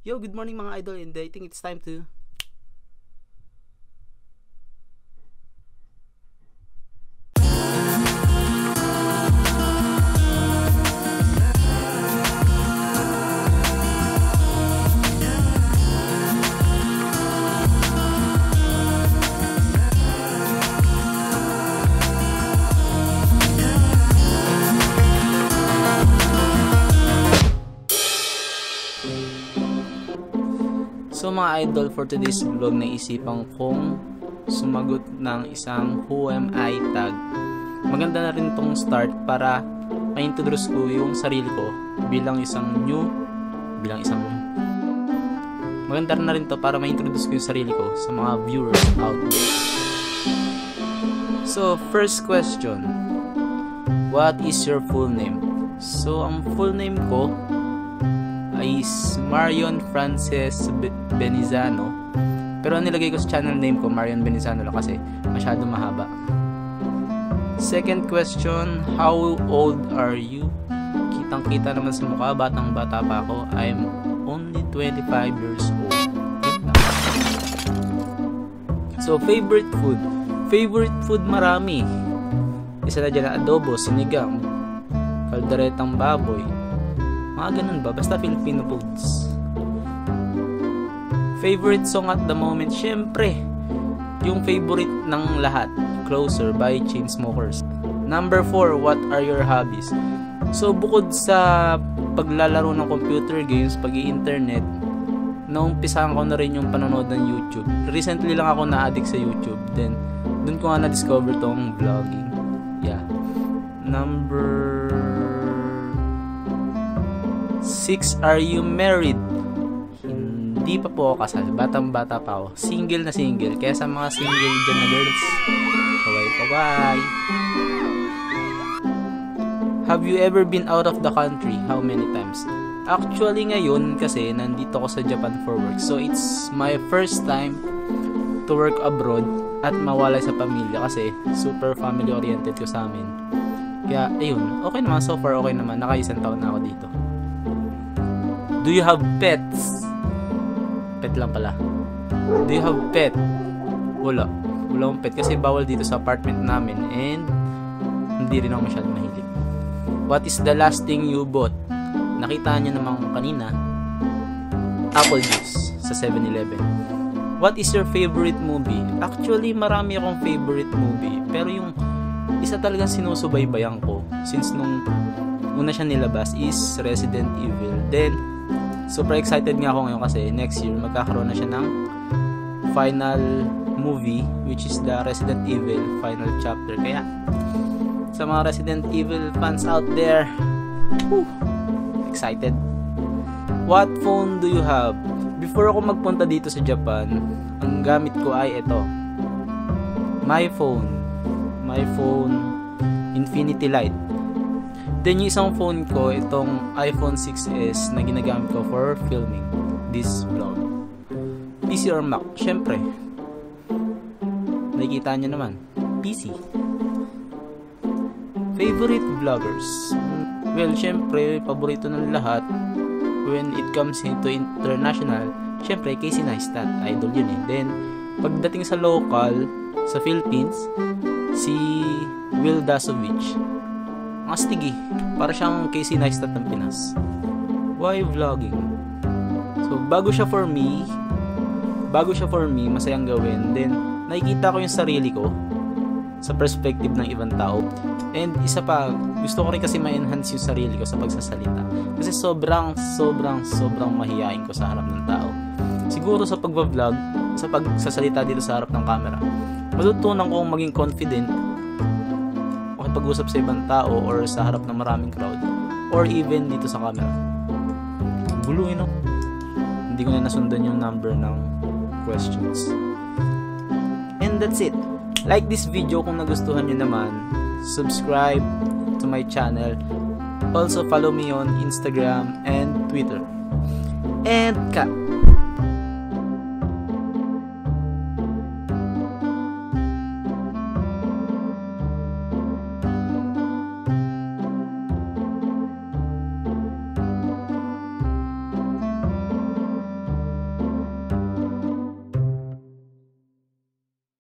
Yo, good morning mga idol, and I think it's time to So mga idol, for today's vlog, naisipan kong sumagot ng isang Who Am I tag. Maganda na rin tong start para ma-introduce ko yung sarili ko bilang isang maganda na rin to para ma-introduce ko yung sarili ko sa mga viewers out there. So first question, what is your full name? So ang full name ko is Marion Frances Benizano, pero nilagay ko sa channel name ko Marion Benizano lang kasi masyado mahaba. Second question, how old are you? Kitang kita naman sa mukha, batang bata pa ako. I'm only 25 years old. So favorite food marami. Isa na dyan, adobo, sinigang, kalderetang baboy, mga ganun ba, basta Filipino foods. Favorite song at the moment, syempre yung favorite ng lahat, Closer by Chainsmokers. Number 4, what are your hobbies? So bukod sa paglalaro ng computer games, pag-i-internet, naumpisahan ko na rin yung panonood ng YouTube. Recently lang ako na-addict sa YouTube, then dun ko nga na-discover tong vlogging. Yeah. Number 6, are you married? Hindi pa po ako kasal, batang-bata pa ako. Single na single, kaya sa mga single dyan na girls, bye-bye. Have you ever been out of the country? How many times? Actually ngayon kasi nandito ako sa Japan for work, so it's my first time to work abroad at mawalay sa pamilya kasi super family oriented ko sa amin. Kaya ayun, okay naman, so far okay naman, naka-isang taon na ako dito. Do you have pets? Pet lang pala. Do you have pet? Wala akong pet kasi bawal dito sa apartment namin and hindi rin ako masyadong mahilig. What is the last thing you bought? Nakita nyo naman kanina, apple juice sa 7-Eleven. What is your favorite movie? Actually, marami akong favorite movie, pero yung isa talagang sinusubaybayan ko since nung una siya nilabas is Resident Evil. Then super excited nga ako ngayon kasi next year magkakaroon na siya ng final movie, which is the Resident Evil final chapter. Kaya sa mga Resident Evil fans out there, excited. What phone do you have? Before ako magpunta dito sa Japan, ang gamit ko ay ito, my phone Infinity Light. Then yung isang phone ko, itong iPhone 6s na ginagamit ko for filming this vlog. PC or Mac? Syempre, nakikita nyo naman, PC. Favorite vloggers? Well, syempre, paborito ng lahat when it comes into international, syempre, Casey Neistat, idol yun eh. Then, pagdating sa local, sa Philippines, si Will Dasovich. Astig, para siyang Casey Neistat ng Pinas. Why vlogging? So bago siya for me, masayang gawin. Then nakikita ko yung sarili ko sa perspective ng ibang tao. And isa pa, gusto ko rin kasi ma-enhance yung sarili ko sa pagsasalita. Kasi sobrang mahihain ko sa harap ng tao. Siguro sa pagba-vlog, sa pagsasalita dito sa harap ng camera, matutunan kong maging confident pag-usap sa ibang tao or sa harap ng maraming crowd or even dito sa camera. Guluhin, no? Hindi ko na nasundan yung number ng questions. And that's it. Like this video kung nagustuhan nyo naman. Subscribe to my channel. Also follow me on Instagram and Twitter. And cut!